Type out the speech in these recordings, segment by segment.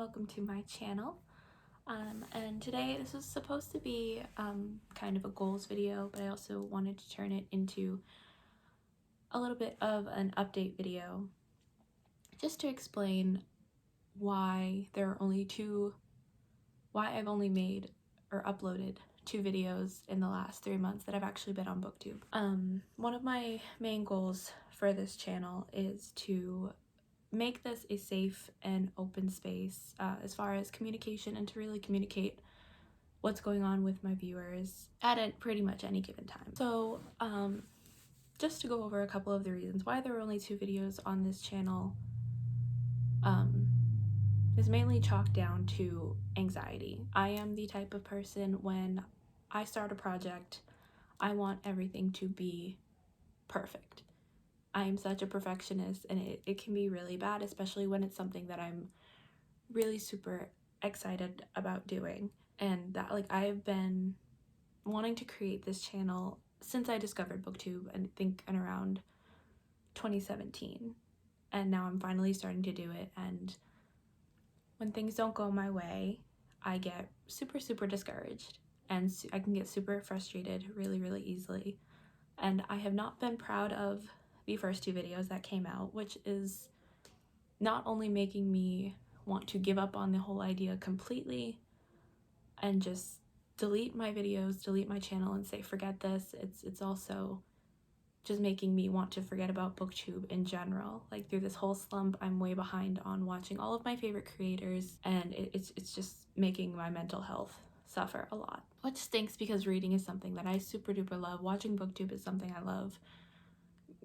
welcome to my channel. And today this was supposed to be kind of a goals video, but I also wanted to turn it into a little bit of an update video just to explain why I've only made or uploaded 2 videos in the last 3 months that I've actually been on BookTube. One of my main goals for this channel is to make this a safe and open space as far as communication, and to really communicate what's going on with my viewers at pretty much any given time. So just to go over a couple of the reasons why there are only 2 videos on this channel is mainly chalked down to anxiety. I am the type of person, when I start a project, I want everything to be perfect. I am such a perfectionist, and it can be really bad, especially when it's something that I'm really super excited about doing. And that, like, I have been wanting to create this channel since I discovered BookTube, I think in around 2017. And now I'm finally starting to do it, and when things don't go my way, I get super discouraged, and I can get super frustrated really easily. And I have not been proud of the first 2 videos that came out, which is not only making me want to give up on the whole idea completely and just delete my videos, delete my channel and say forget this, it's also just making me want to forget about BookTube in general. Like, through this whole slump, I'm way behind on watching all of my favorite creators, and it's just making my mental health suffer a lot, which stinks because reading is something that I super duper love. Watching BookTube is something I love.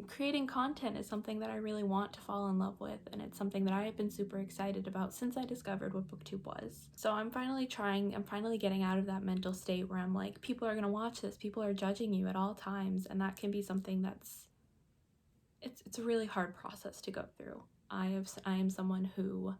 Creating content is something that I really want to fall in love with, and it's something that I have been super excited about since I discovered what BookTube was. So I'm finally getting out of that mental state where I'm like, people are gonna watch this, people are judging you at all times, and that can be something it's a really hard process to go through. I am someone who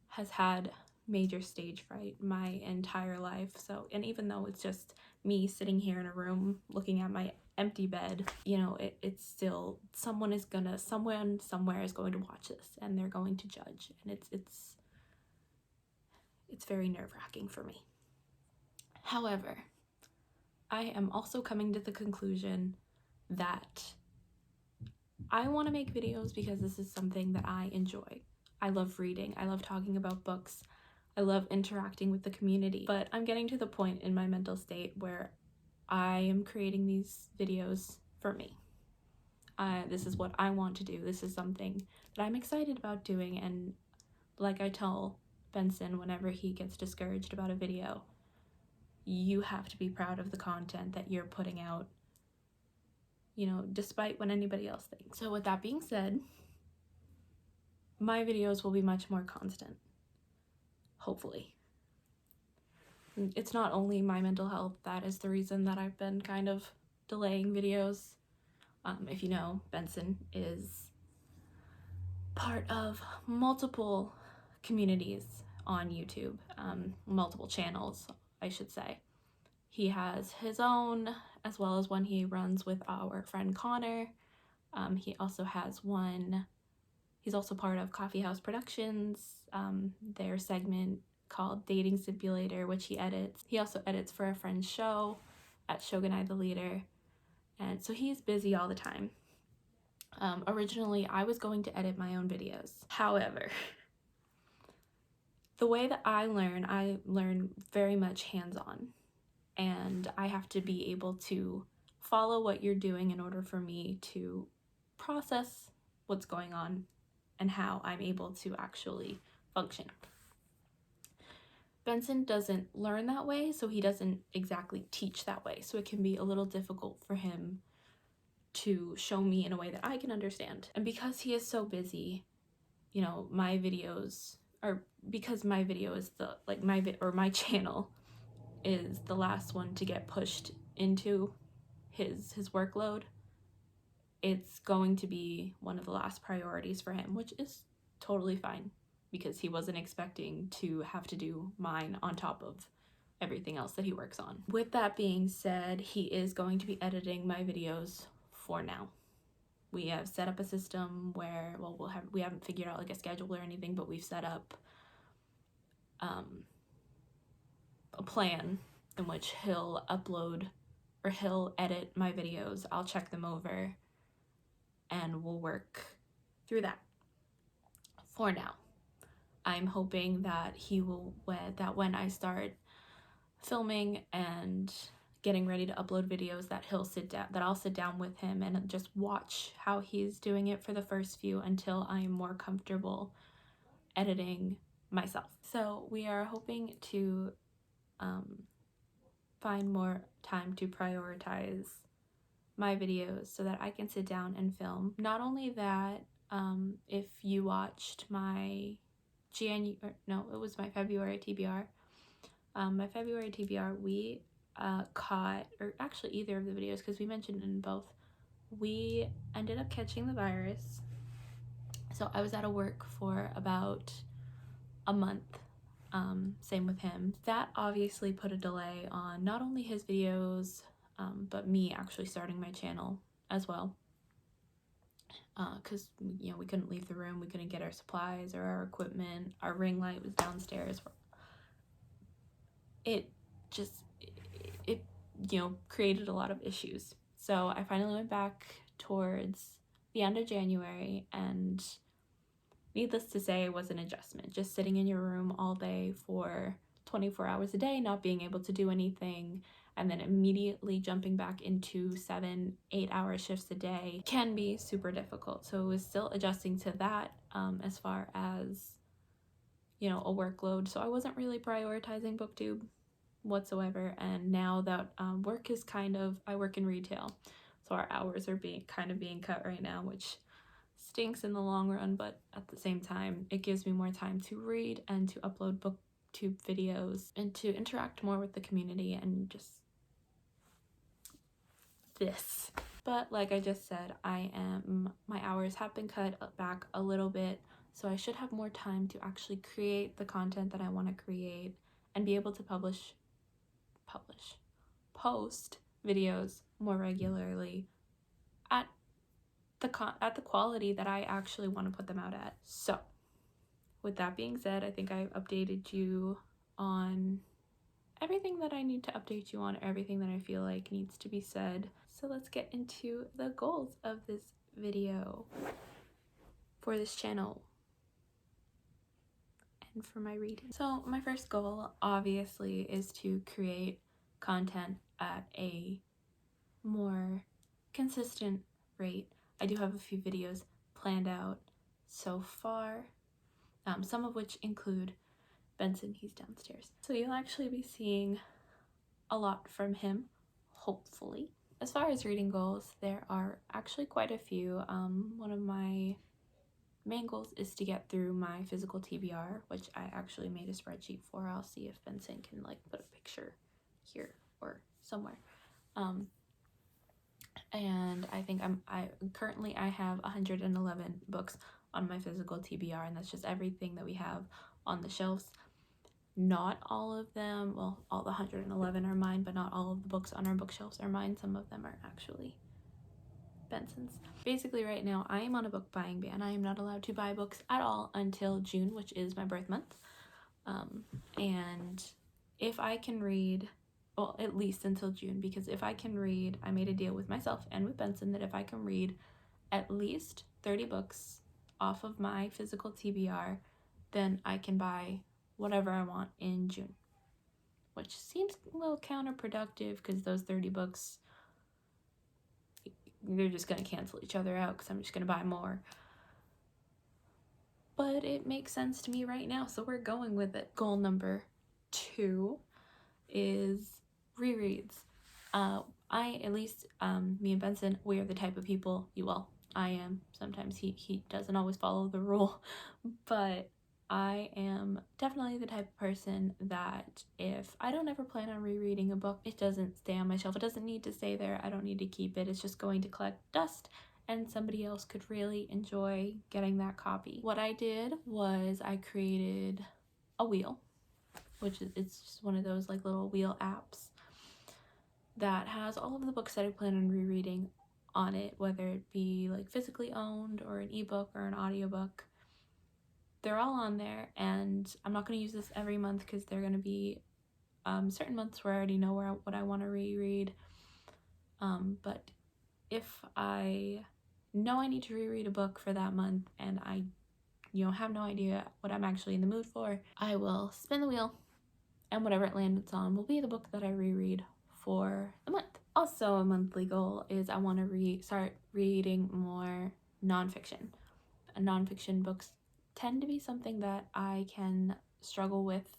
has had major stage fright my entire life, so, and even though it's just me sitting here in a room looking at my empty bed, you know, it's still someone somewhere is going to watch this, and they're going to judge, and it's very nerve-wracking for me. However, I am also coming to the conclusion that I want to make videos because this is something that I enjoy. I love reading, I love talking about books, I love interacting with the community, but I'm getting to the point in my mental state where I am creating these videos for me. This is what I want to do. This is something that I'm excited about doing, and like I tell Benson whenever he gets discouraged about a video, you have to be proud of the content that you're putting out, you know, despite what anybody else thinks. So with that being said, my videos will be much more constant, hopefully. It's not only my mental health that is the reason that I've been kind of delaying videos. If you know, Benson is part of multiple communities on YouTube, multiple channels, I should say. He has his own, as well as one he runs with our friend Connor. He also has one, he's also part of Coffee House Productions, their segment called Dating Simulator, which he edits. He also edits for a friend's show at Shogunai the Leader, and so he's busy all the time. Originally, I was going to edit my own videos. However, the way that I learn very much hands-on, and I have to be able to follow what you're doing in order for me to process what's going on and how I'm able to actually function. Benson doesn't learn that way, so he doesn't exactly teach that way, so it can be a little difficult for him to show me in a way that I can understand. And because he is so busy, you know, my videos, or because my video is the, like, my channel is the last one to get pushed into his workload, it's going to be one of the last priorities for him, which is totally fine, because he wasn't expecting to have to do mine on top of everything else that he works on. With that being said, he is going to be editing my videos for now. We have set up a system where, well, we haven't figured out like a schedule or anything, but we've set up a plan in which he'll upload or he'll edit my videos. I'll check them over and we'll work through that. For now, I'm hoping that when I start filming and getting ready to upload videos, that I'll sit down with him and just watch how he's doing it for the first few until I'm more comfortable editing myself. So we are hoping to find more time to prioritize my videos so that I can sit down and film. Not only that, if you watched my February TBR. My February TBR, we caught, or actually either of the videos, because we mentioned in both, we ended up catching the virus. So I was out of work for about a month. Same with him. That obviously put a delay on not only his videos, but me actually starting my channel as well. Because we couldn't leave the room, we couldn't get our supplies or our equipment. Our ring light was downstairs. It created a lot of issues. So I finally went back towards the end of January, and needless to say, it was an adjustment. Just sitting in your room all day for 24 hours a day, not being able to do anything, and then immediately jumping back into 7-8 hour shifts a day can be super difficult. So it was still adjusting to that as far as, a workload. So I wasn't really prioritizing BookTube whatsoever. And now that I work in retail, so our hours are being cut right now, which stinks in the long run, but at the same time it gives me more time to read and to upload BookTube videos and to interact more with the community and just this. But like I just said, my hours have been cut back a little bit, so I should have more time to actually create the content that I want to create and be able to post videos more regularly at the quality that I actually want to put them out at. So with that being said, I think I've updated you on everything that I need to update you on, everything that I feel like needs to be said. So let's get into the goals of this video for this channel and for my reading. So my first goal obviously is to create content at a more consistent rate. I do have a few videos planned out so far, some of which include Benson. He's downstairs. So you'll actually be seeing a lot from him, hopefully. As far as reading goals, there are actually quite a few. One of my main goals is to get through my physical TBR, which I actually made a spreadsheet for. I'll see if Benson can put a picture here or somewhere. And I think I currently have 111 books on my physical TBR, and that's just everything that we have on the shelves. Not all of them, well, all the 111 are mine, but not all of the books on our bookshelves are mine. Some of them are actually Benson's. Basically right now I am on a book buying ban. I am not allowed to buy books at all until June, which is my birth month. And if I can read, well, at least until June, because if I can read, I made a deal with myself and with Benson that if I can read at least 30 books off of my physical TBR, then I can buy whatever I want in June, which seems a little counterproductive because those 30 books, they're just going to cancel each other out because I'm just going to buy more. But it makes sense to me right now, so we're going with it. Goal number 2 is rereads. Me and Benson, we are the type of people, I am. Sometimes he doesn't always follow the rule, but I am definitely the type of person that if I don't ever plan on rereading a book, it doesn't stay on my shelf. It doesn't need to stay there. I don't need to keep it. It's just going to collect dust and somebody else could really enjoy getting that copy. What I did was I created a wheel, it's just one of those little wheel apps that has all of the books that I plan on rereading on it, whether it be physically owned or an ebook or an audiobook. they're all on there, and I'm not going to use this every month because they're going to be certain months where I already know what I want to reread. But if I know I need to reread a book for that month and I have no idea what I'm actually in the mood for, I will spin the wheel, and whatever it lands on will be the book that I reread for the month. Also, a monthly goal is I want to start reading more nonfiction. Nonfiction books tend to be something that I can struggle with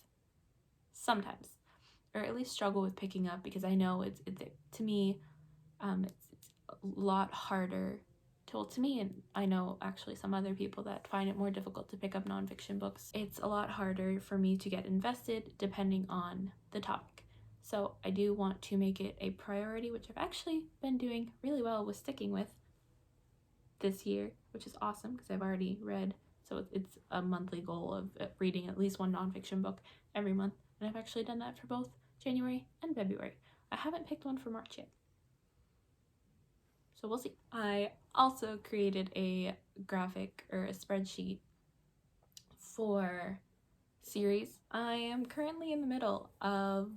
sometimes, or at least struggle with picking up, because I know it's to me, it's a lot harder to me, and I know actually some other people that find it more difficult to pick up nonfiction books. It's a lot harder for me to get invested depending on the topic. So I do want to make it a priority, which I've actually been doing really well with sticking with this year, which is awesome because I've already read. So it's a monthly goal of reading at least one nonfiction book every month, and I've actually done that for both January and February. I haven't picked one for March yet, so we'll see. I also created a graphic or a spreadsheet for series. I am currently in the middle of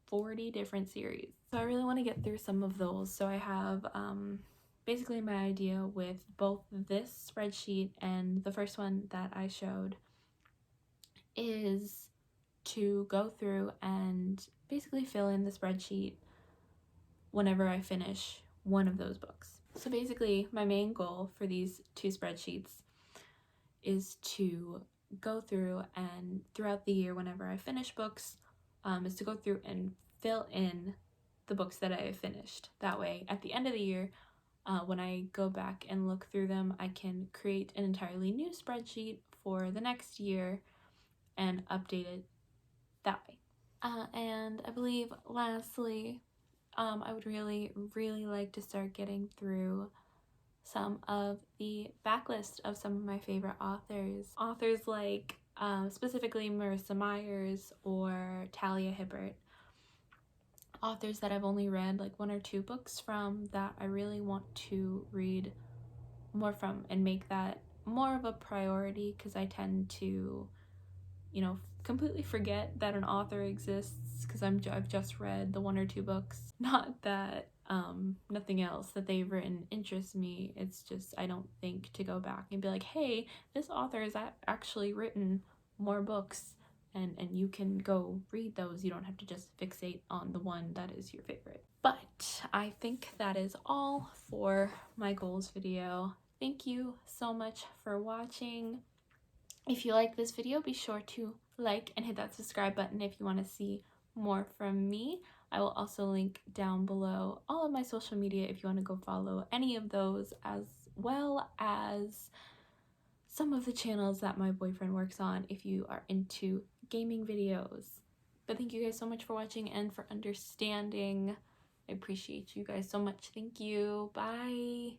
40 different series, so I really want to get through some of those. So I have basically my idea with both this spreadsheet and the first one that I showed is to go through and basically fill in the spreadsheet whenever I finish one of those books. So basically my main goal for these two spreadsheets is to go through and throughout the year, whenever I finish books, is to go through and fill in the books that I have finished. That way at the end of the year, when I go back and look through them, I can create an entirely new spreadsheet for the next year and update it that way. And I believe lastly, I would really like to start getting through some of the backlist of some of my favorite authors like specifically Marissa Myers or Talia Hibbert, authors that I've only read like one or two books from that I really want to read more from and make that more of a priority, because I tend to completely forget that an author exists because I've just read the one or two books. Not that nothing else that they've written interests me, it's just I don't think to go back and be like, hey, this author has actually written more books, and you can go read those. You don't have to just fixate on the one that is your favorite. But I think that is all for my goals video. Thank you so much for watching. If you like this video, be sure to like and hit that subscribe button if you want to see more from me. I will also link down below all of my social media if you want to go follow any of those, as well as some of the channels that my boyfriend works on if you are into gaming videos. But thank you guys so much for watching and for understanding. I appreciate you guys so much. Thank you. Bye.